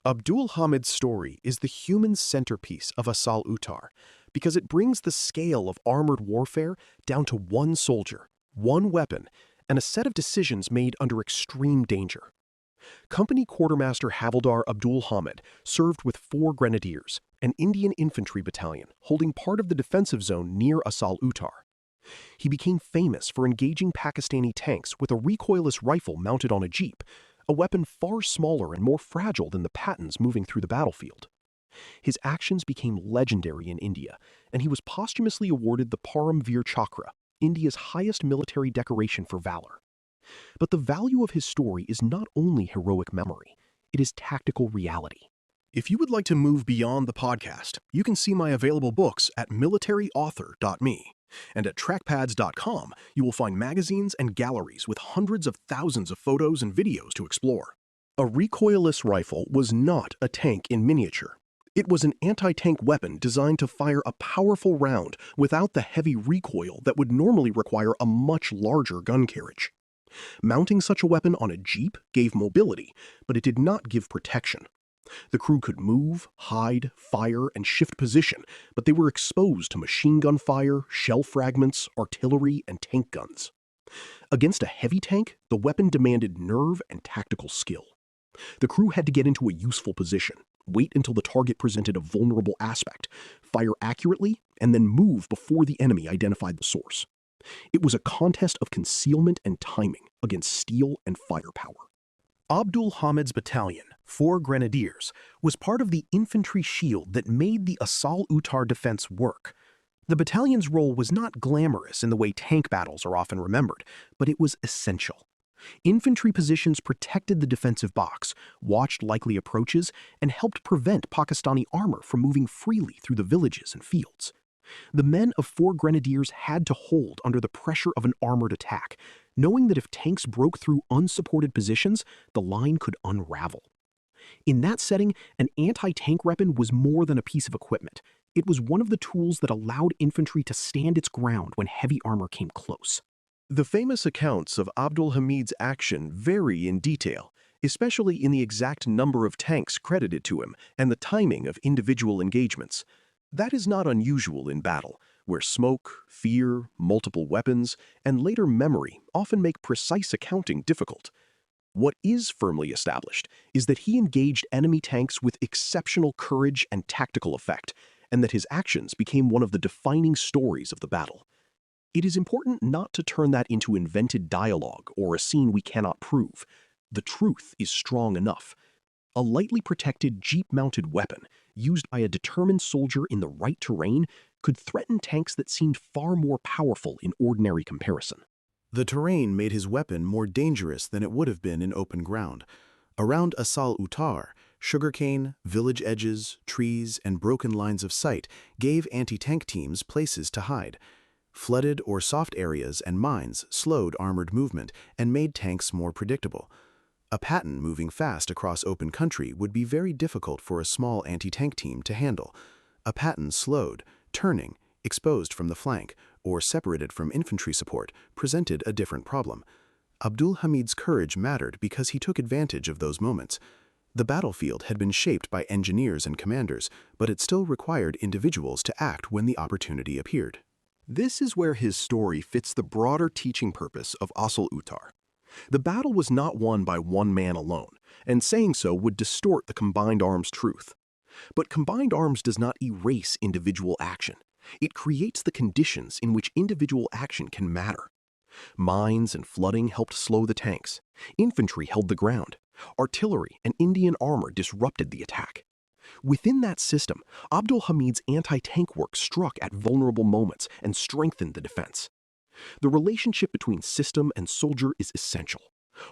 Abdul Hamid's story is the human centerpiece of Asal Uttar because it brings the scale of armored warfare down to one soldier, one weapon, and a set of decisions made under extreme danger. Company Quartermaster Havildar Abdul Hamid served with 4 grenadiers, an Indian infantry battalion holding part of the defensive zone near Asal Uttar. He became famous for engaging Pakistani tanks with a recoilless rifle mounted on a jeep, a weapon far smaller and more fragile than the Pattons moving through the battlefield. His actions became legendary in India, and he was posthumously awarded the Param Veer Chakra, India's highest military decoration for valor. But the value of his story is not only heroic memory, it is tactical reality. If you would like to move beyond the podcast, you can see my available books at militaryauthor.me. And at trackpads.com, you will find magazines and galleries with hundreds of thousands of photos and videos to explore. A recoilless rifle was not a tank in miniature. It was an anti-tank weapon designed to fire a powerful round without the heavy recoil that would normally require a much larger gun carriage. Mounting such a weapon on a jeep gave mobility, but it did not give protection. The crew could move, hide, fire, and shift position, but they were exposed to machine gun fire, shell fragments, artillery, and tank guns. Against a heavy tank, the weapon demanded nerve and tactical skill. The crew had to get into a useful position, wait until the target presented a vulnerable aspect, fire accurately, and then move before the enemy identified the source. It was a contest of concealment and timing against steel and firepower. Abdul Hamid's battalion, 4 grenadiers, was part of the infantry shield that made the Asal Uttar defense work. The battalion's role was not glamorous in the way tank battles are often remembered, but it was essential. Infantry positions protected the defensive box, watched likely approaches, and helped prevent Pakistani armor from moving freely through the villages and fields. The men of 4 grenadiers had to hold under the pressure of an armored attack, knowing that if tanks broke through unsupported positions, the line could unravel. In that setting, an anti-tank weapon was more than a piece of equipment. It was one of the tools that allowed infantry to stand its ground when heavy armor came close. The famous accounts of Abdul Hamid's action vary in detail, especially in the exact number of tanks credited to him and the timing of individual engagements. That is not unusual in battle, where smoke, fear, multiple weapons, and later memory often make precise accounting difficult. What is firmly established is that he engaged enemy tanks with exceptional courage and tactical effect, and that his actions became one of the defining stories of the battle. It is important not to turn that into invented dialogue or a scene we cannot prove. The truth is strong enough. A lightly protected jeep-mounted weapon, used by a determined soldier in the right terrain, could threaten tanks that seemed far more powerful in ordinary comparison. The terrain made his weapon more dangerous than it would have been in open ground. Around Asal Uttar, sugarcane, village edges, trees, and broken lines of sight gave anti-tank teams places to hide. Flooded or soft areas and mines slowed armored movement and made tanks more predictable. A Patton moving fast across open country would be very difficult for a small anti-tank team to handle. A Patton slowed, turning, exposed from the flank, or separated from infantry support, presented a different problem. Abdul Hamid's courage mattered because he took advantage of those moments. The battlefield had been shaped by engineers and commanders, but it still required individuals to act when the opportunity appeared. This is where his story fits the broader teaching purpose of Asal Uttar. The battle was not won by one man alone, and saying so would distort the combined arms truth. But combined arms does not erase individual action. It creates the conditions in which individual action can matter. Mines and flooding helped slow the tanks. Infantry held the ground. Artillery and Indian armor disrupted the attack. Within that system, Abdul Hamid's anti-tank work struck at vulnerable moments and strengthened the defense. The relationship between system and soldier is essential.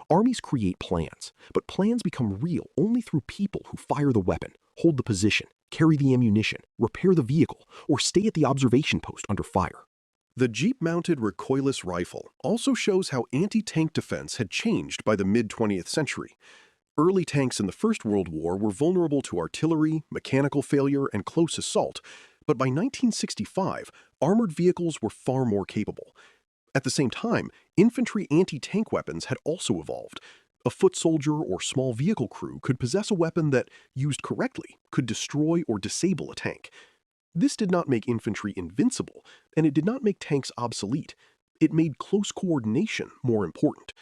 Armies create plans, but plans become real only through people who fire the weapon, hold the position, carry the ammunition, repair the vehicle, or stay at the observation post under fire. The jeep-mounted recoilless rifle also shows how anti-tank defense had changed by the mid-20th century. Early tanks in the First World War were vulnerable to artillery, mechanical failure, and close assault, but by 1965, armored vehicles were far more capable. At the same time, infantry anti-tank weapons had also evolved. A foot soldier or small vehicle crew could possess a weapon that, used correctly, could destroy or disable a tank. This did not make infantry invincible, and it did not make tanks obsolete. It made close coordination more important.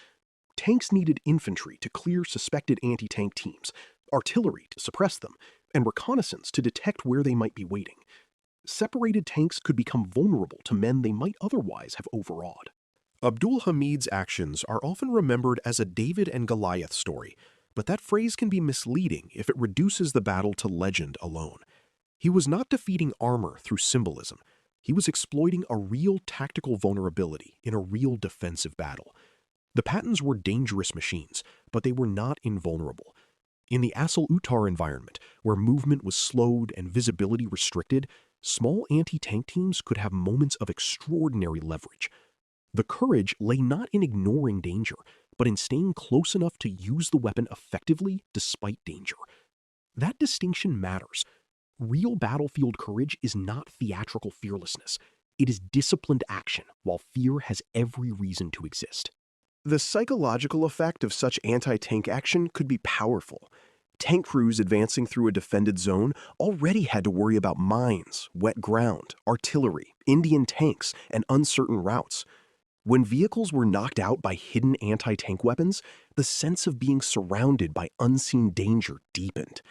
Tanks needed infantry to clear suspected anti-tank teams, artillery to suppress them, and reconnaissance to detect where they might be waiting. Separated tanks could become vulnerable to men they might otherwise have overawed. Abdul Hamid's actions are often remembered as a David and Goliath story, but that phrase can be misleading if it reduces the battle to legend alone. He was not defeating armor through symbolism. He was exploiting a real tactical vulnerability in a real defensive battle. The Pattons were dangerous machines, but they were not invulnerable. In the Asal-Uttar environment, where movement was slowed and visibility restricted, small anti-tank teams could have moments of extraordinary leverage. The courage lay not in ignoring danger, but in staying close enough to use the weapon effectively despite danger. That distinction matters. Real battlefield courage is not theatrical fearlessness. It is disciplined action, while fear has every reason to exist. The psychological effect of such anti-tank action could be powerful. Tank crews advancing through a defended zone already had to worry about mines, wet ground, artillery, Indian tanks, and uncertain routes. When vehicles were knocked out by hidden anti-tank weapons, the sense of being surrounded by unseen danger deepened.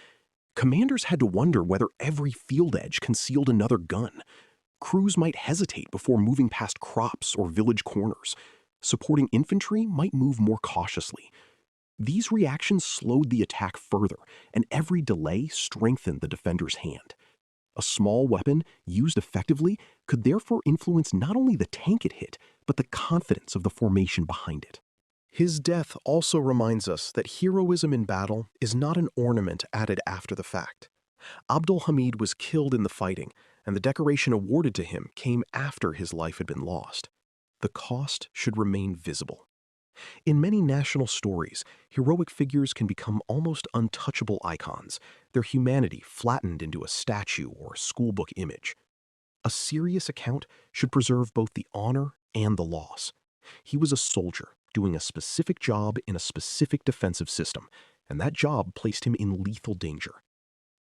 Commanders had to wonder whether every field edge concealed another gun. Crews might hesitate before moving past crops or village corners. Supporting infantry might move more cautiously. These reactions slowed the attack further, and every delay strengthened the defender's hand. A small weapon, used effectively, could therefore influence not only the tank it hit, but the confidence of the formation behind it. His death also reminds us that heroism in battle is not an ornament added after the fact. Abdul Hamid was killed in the fighting, and the decoration awarded to him came after his life had been lost. The cost should remain visible. In many national stories, heroic figures can become almost untouchable icons, their humanity flattened into a statue or schoolbook image. A serious account should preserve both the honor and the loss. He was a soldier doing a specific job in a specific defensive system, and that job placed him in lethal danger.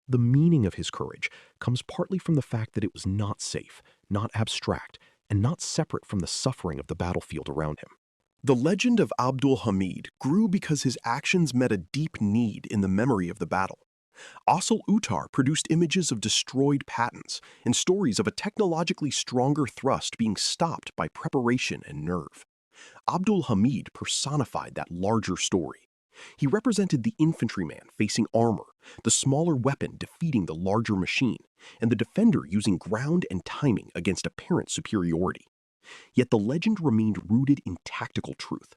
The meaning of his courage comes partly from the fact that it was not safe, not abstract, and not separate from the suffering of the battlefield around him. The legend of Abdul Hamid grew because his actions met a deep need in the memory of the battle. Asal-Uttar produced images of destroyed Pattons and stories of a technologically stronger thrust being stopped by preparation and nerve. Abdul Hamid personified that larger story. He represented the infantryman facing armor, the smaller weapon defeating the larger machine, and the defender using ground and timing against apparent superiority. Yet the legend remained rooted in tactical truth.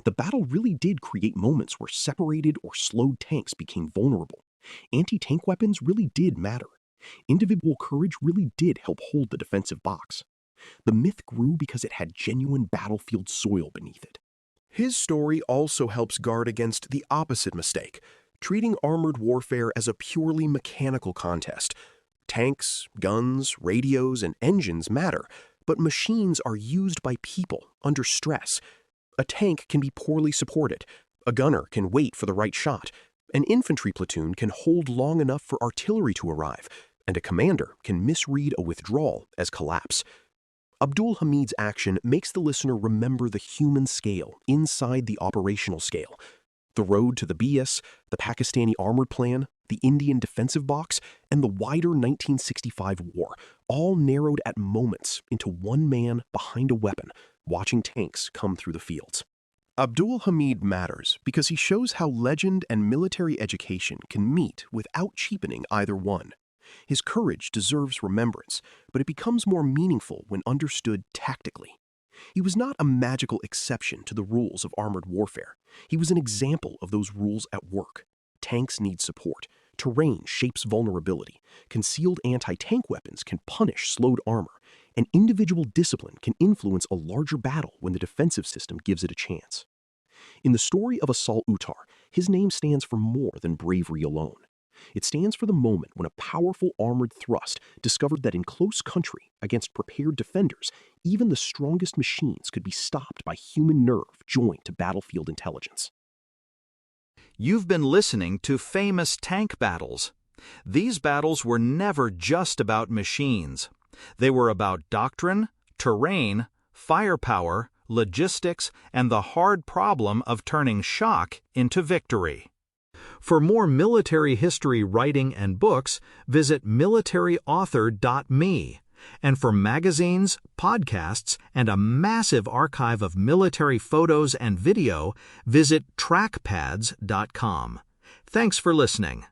The battle really did create moments where separated or slowed tanks became vulnerable. Anti-tank weapons really did matter. Individual courage really did help hold the defensive box. The myth grew because it had genuine battlefield soil beneath it. His story also helps guard against the opposite mistake, treating armored warfare as a purely mechanical contest. Tanks, guns, radios, and engines matter, but machines are used by people under stress. A tank can be poorly supported. A gunner can wait for the right shot. An infantry platoon can hold long enough for artillery to arrive, and a commander can misread a withdrawal as collapse. Abdul Hamid's action makes the listener remember the human scale inside the operational scale. The road to the BS, the Pakistani armored plan, the Indian defensive box, and the wider 1965 war, all narrowed at moments into one man behind a weapon, watching tanks come through the fields. Abdul Hamid matters because he shows how legend and military education can meet without cheapening either one. His courage deserves remembrance, but it becomes more meaningful when understood tactically. He was not a magical exception to the rules of armored warfare. He was an example of those rules at work. Tanks need support. Terrain shapes vulnerability. Concealed anti-tank weapons can punish slowed armor. And individual discipline can influence a larger battle when the defensive system gives it a chance. In the story of Asal-Uttar, his name stands for more than bravery alone. It stands for the moment when a powerful armored thrust discovered that in close country, against prepared defenders, even the strongest machines could be stopped by human nerve joined to battlefield intelligence. You've been listening to famous tank battles. These battles were never just about machines. They were about doctrine, terrain, firepower, logistics, and the hard problem of turning shock into victory. For more military history writing and books, visit militaryauthor.me. And for magazines, podcasts, and a massive archive of military photos and video, visit trackpads.com. Thanks for listening.